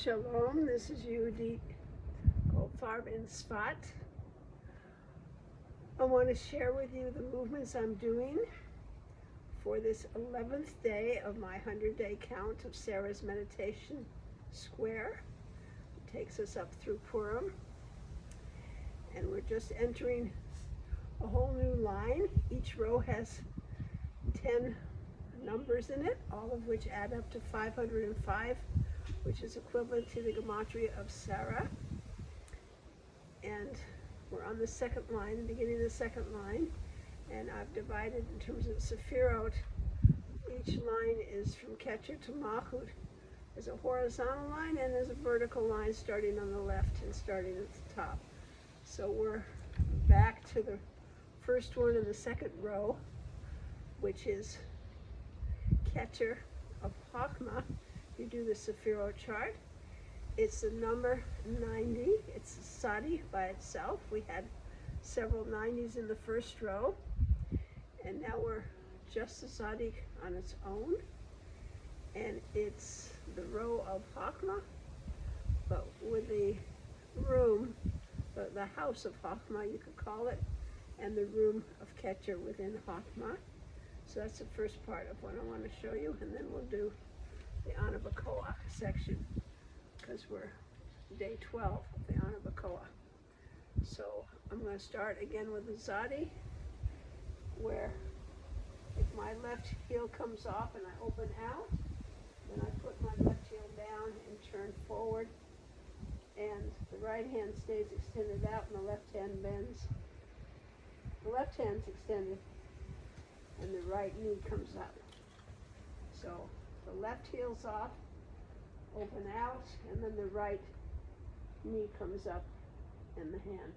Shalom, this is Yehudit in Spot. I want to share with you the movements I'm doing for this 11th day of my 100-day count of Sarah's meditation square. It takes us up through Purim, and we're just entering a whole new line. Each row has 10 numbers in it, all of which add up to 505, which is equivalent to the gamatria of Sarah. And we're on the second line, the beginning of the second line, and I've divided in terms of Sefirot. Each line is from Keter to Malkhut. There's a horizontal line and there's a vertical line starting on the left and starting at the top. So we're back to the first one in the second row, which is Keter of Chokhmah. You do the Sefirot chart. It's the number 90. It's a Sadi by itself. We had several 90s in the first row, and now we're just a Sadi on its own. And it's the row of Chokhmah, but with the room, the house of Chokhmah, you could call it, and the room of Keter within Chokhmah. So that's the first part of what I want to show you, and then we'll do the Anabakoa section, because we're day 12 of the Anabakoa. So I'm going to start again with the Zadi, where if my left heel comes off and I open out, then I put my left heel down and turn forward, and the right hand stays extended out and the left hand bends. The left hand's extended and the right knee comes up. So the left heel's off, open out, and then the right knee comes up and the hand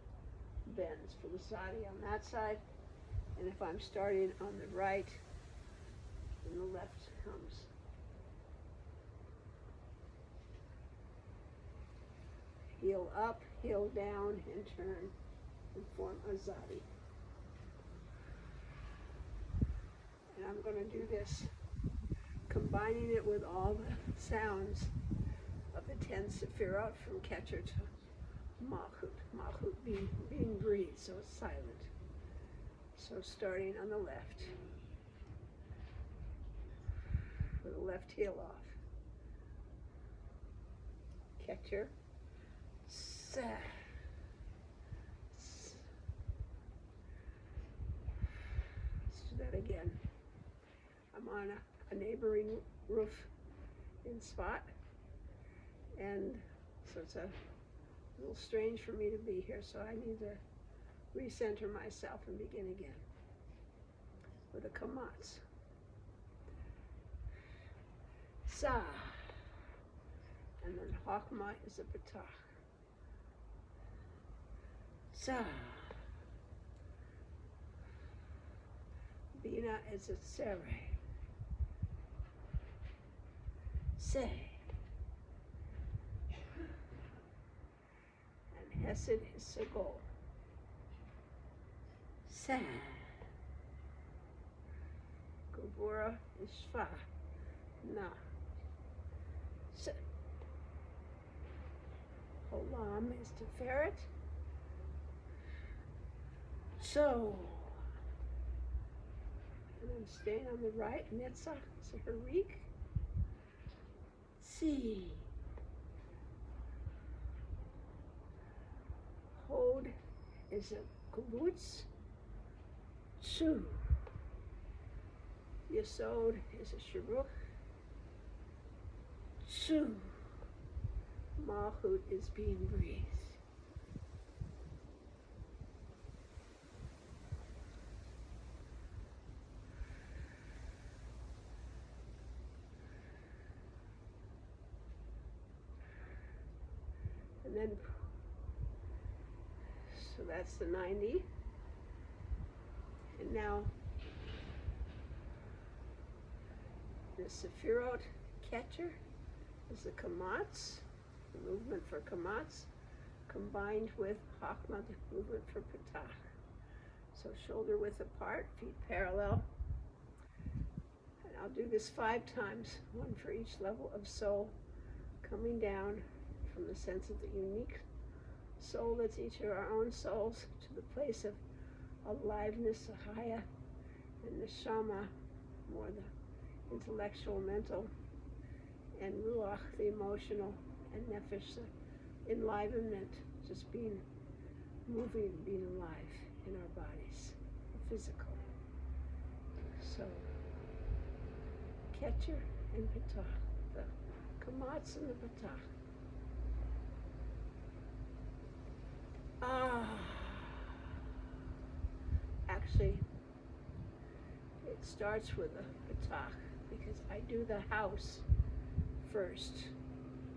bends for the Sadi on that side. And if I'm starting on the right, then the left comes. Heel up, heel down, and turn and form a Zadi. And I'm going to do this combining it with all the sounds of the 10 Sefirot from Keter to Malkhut. Malkhut being breathed, so it's silent. So starting on the left, with the left heel off. Keter, Sa. Let's do that again. I'm on a neighboring roof in Spot, and so it's a little strange for me to be here, so I need to recenter myself and begin again with a Kamatz. Sa, and then Chokhmah is a Batach. Sa, Bina is a Sere. Say, and Hesed is Segol. Sa, Gevura is Shva. Na, Sa, Olam is Tiferet. So, and I'm staying on the right. Netzach is a Harik. See, Hod is a Kibbutz. Tzu, Yesod is a Sharuch. Tzu, Malkhut is being breathed. And then, so that's the 90. And now, the Sefirot Keter is the Kamatz, the movement for Kamatz, combined with Chokhmah, the movement for Patach. So shoulder width apart, feet parallel. And I'll do this 5 times, one for each level of soul, coming down from the sense of the unique soul that's each of our own souls to the place of aliveness, a Chayah, and Neshamah, more the intellectual, mental, and Ruach, the emotional, and Nefesh, the enlivenment, just being moving, being alive in our bodies, the physical. So, Keter and Keter, the Kamatz and the Keter. Actually, it starts with the Keter because I do the house first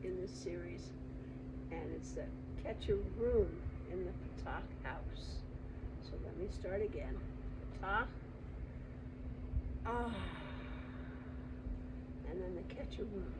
in this series, and it's the Keter room in the Keter house. So let me start again. Keter, and then the Keter room.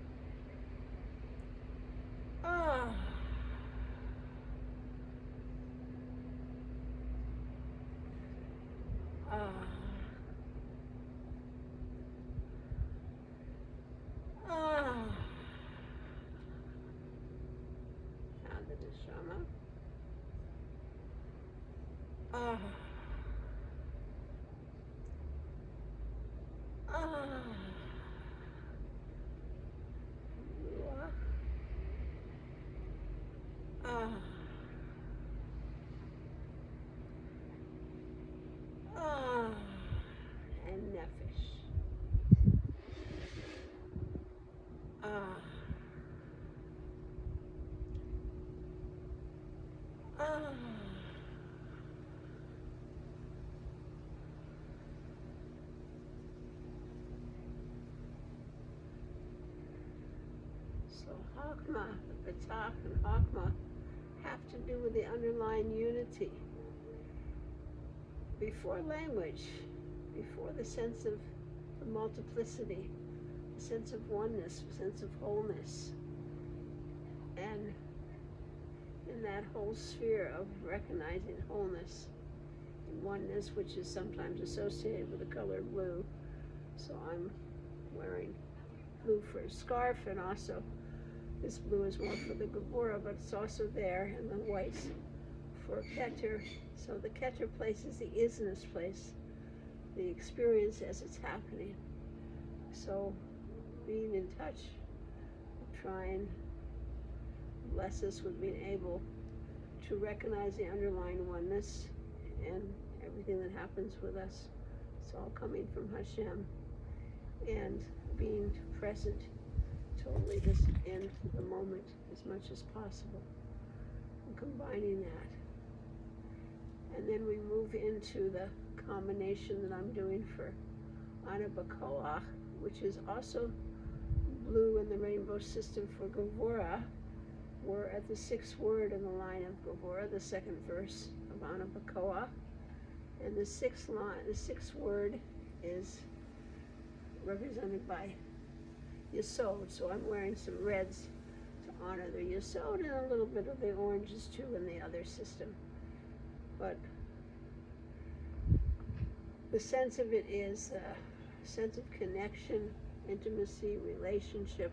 Now the Neshamah. And Nefesh. So Hakma, the Keter and Hakma have to do with the underlying unity. Before language, before the sense of the multiplicity, the sense of oneness, the sense of wholeness, and in that whole sphere of recognizing wholeness and oneness, which is sometimes associated with the color blue. So I'm wearing blue for a scarf, and also this blue is more for the Gevurah, but it's also there, and the white for Keter. So the Keter place is the isness place, the experience as it's happening. So being in touch, trying bless us with being able to recognize the underlying oneness and everything that happens with us. It's all coming from Hashem, and being present totally just in the moment as much as possible, and combining that. And then we move into the combination that I'm doing for Adar II, which is also blue in the rainbow system for Gevurah. We're at the sixth word in the line of Gevurah, the second verse of Adar II. And the sixth word is represented by Yesod. So I'm wearing some reds to honor the Yesod, and a little bit of the oranges too in the other system. But the sense of it is a sense of connection, intimacy, relationship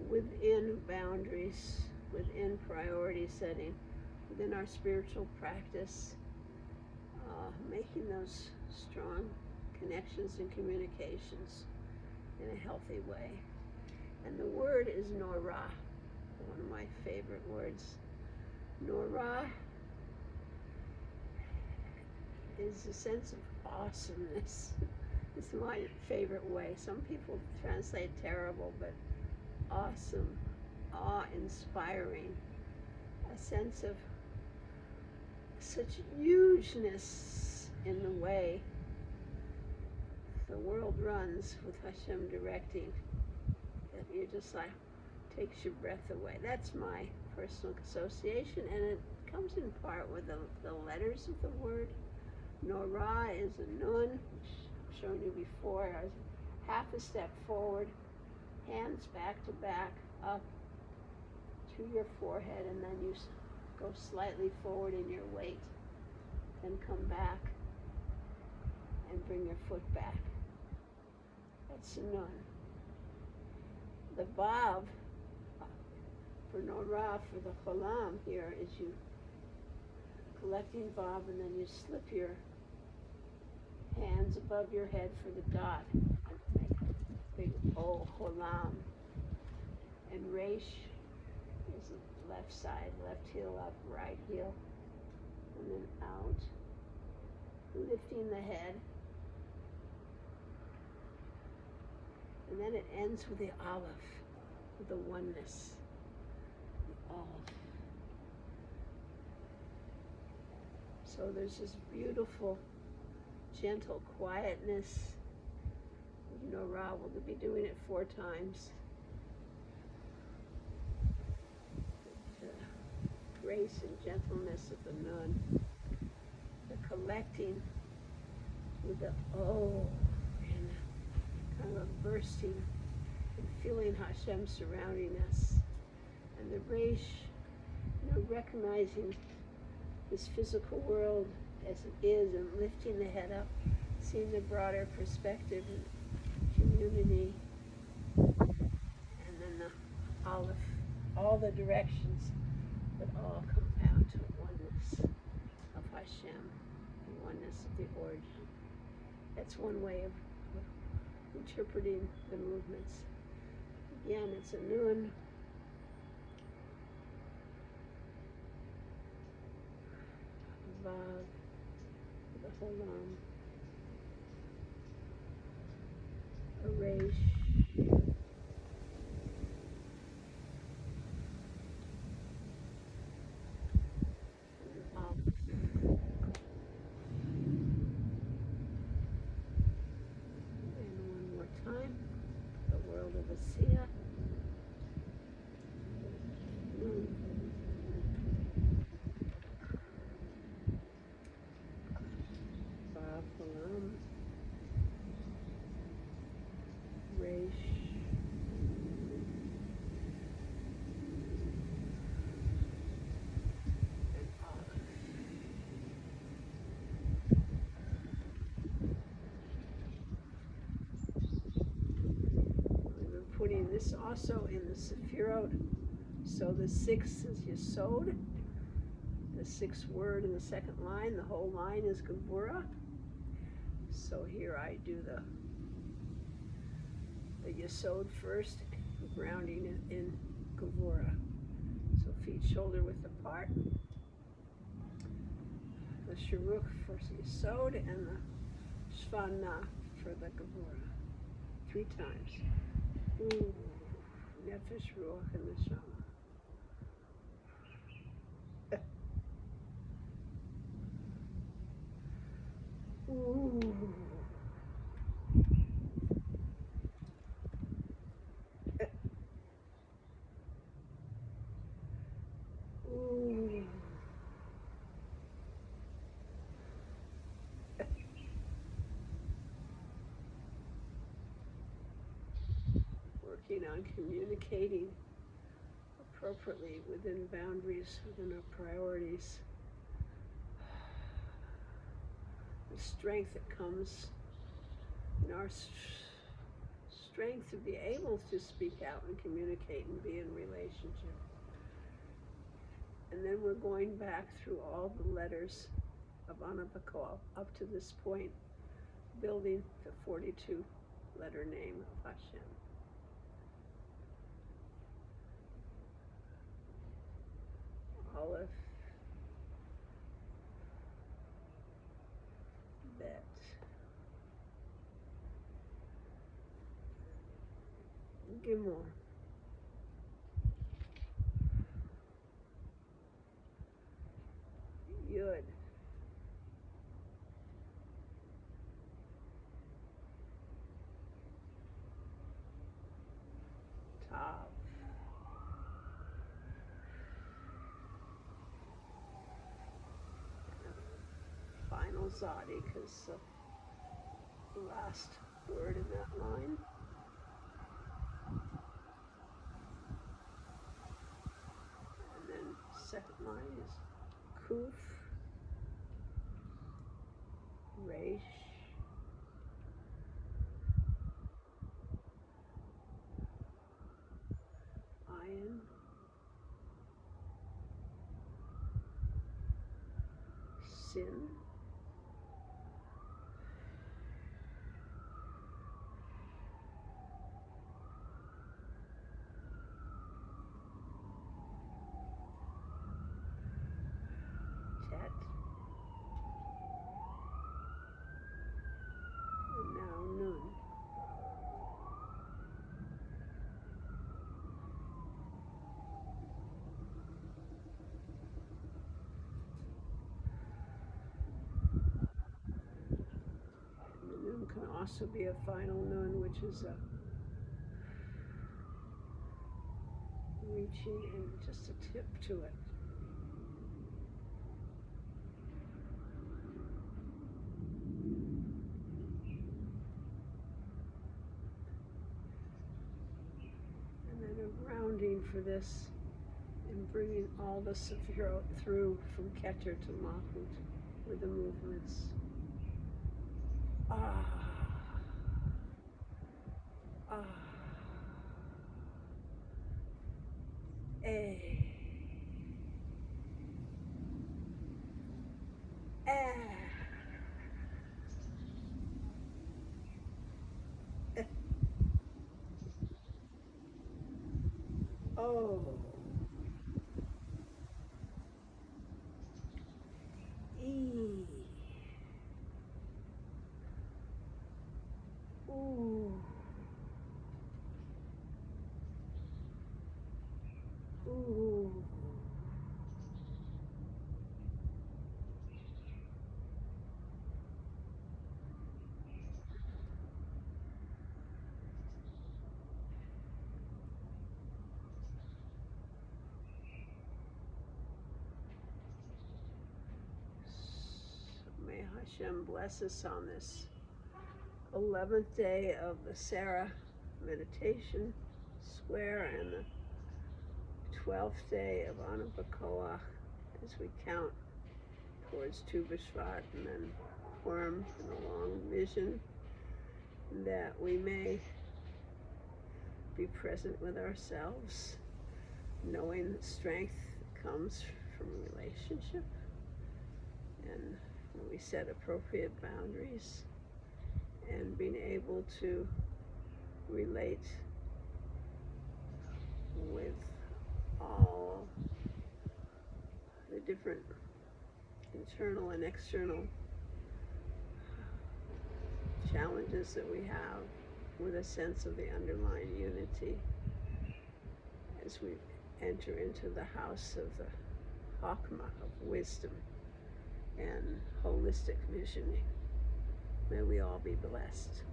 within boundaries, within priority setting, within our spiritual practice, making those strong connections and communications in a healthy way. And the word is Nora, one of my favorite words. Nora is a sense of awesomeness. It's my favorite way. Some people translate terrible, but awesome, awe-inspiring, a sense of such hugeness in the way the world runs with Hashem directing, that you're just like, takes your breath away. That's my personal association, and it comes in part with the letters of the word. Nora is a nun, which I've shown you before, as half a step forward, hands back to back, up to your forehead, and then you go slightly forward in your weight, then come back and bring your foot back. That's a nun. The Vav For Norah, for the cholam here, is you collecting vav, and then you slip your hands above your head for the dot, and make a big O cholam. And Resh is the left side, left heel up, right heel, and then out, lifting the head. And then it ends with the aleph, with the oneness. The aleph. So there's this beautiful, gentle quietness. Norah will be doing it 4 times. The grace and gentleness of the nun. The collecting with the O, and kind of bursting and feeling Hashem surrounding us. And the Resh, recognizing this physical world as it is, and lifting the head up, seeing the broader perspective and community. And then the aleph, all the directions that all come out to oneness of Hashem, the oneness of the origin. That's one way of interpreting the movements. Again, it's a nun. Vav, the cholam, a resh, and aleph. And one more time, the world of Asiya. Putting this also in the Sefirot. So the 6 is Yesod, the 6th word in the 2nd line. The whole line is Gevurah. So here I do the Yesod first, grounding it in Gevurah. So feet shoulder width apart. The Shiruk for Yesod, and the Shvana for the Gevurah. 3 times. Ooh, Nefesh, Ruach, and Neshamah. Ooh. Ooh. Working on communicating appropriately within boundaries, within our priorities. The strength that comes in our strength to be able to speak out and communicate and be in relationship. And then we're going back through all the letters of Anapakol up to this point, building the 42 letter name of Hashem. Aleph, Bet, Gimel, Yud, Tav, final Zadi, because the last word in that line. And then second line is Kuf, Resh, Ayin, Shin. Tet. And now Nun. Can also be a final Nun, which is a reaching and just a tip to it. And then a grounding for this and bringing all the Sefirot through from Keter to Malkhut with the movements. Ah. Ah. A. Ah. Oh. E. Ooh. Ooh. May Hashem bless us on this 11th day of the Sarah meditation square and the 12th day of Anu B'Koach as we count towards Tu B'Shvat and then Purim and a long vision, that we may be present with ourselves, knowing that strength comes from relationship, and we set appropriate boundaries, and being able to relate with all the different internal and external challenges that we have with a sense of the underlying unity as we enter into the house of the Chokmah, of wisdom and holistic visioning. May we all be blessed.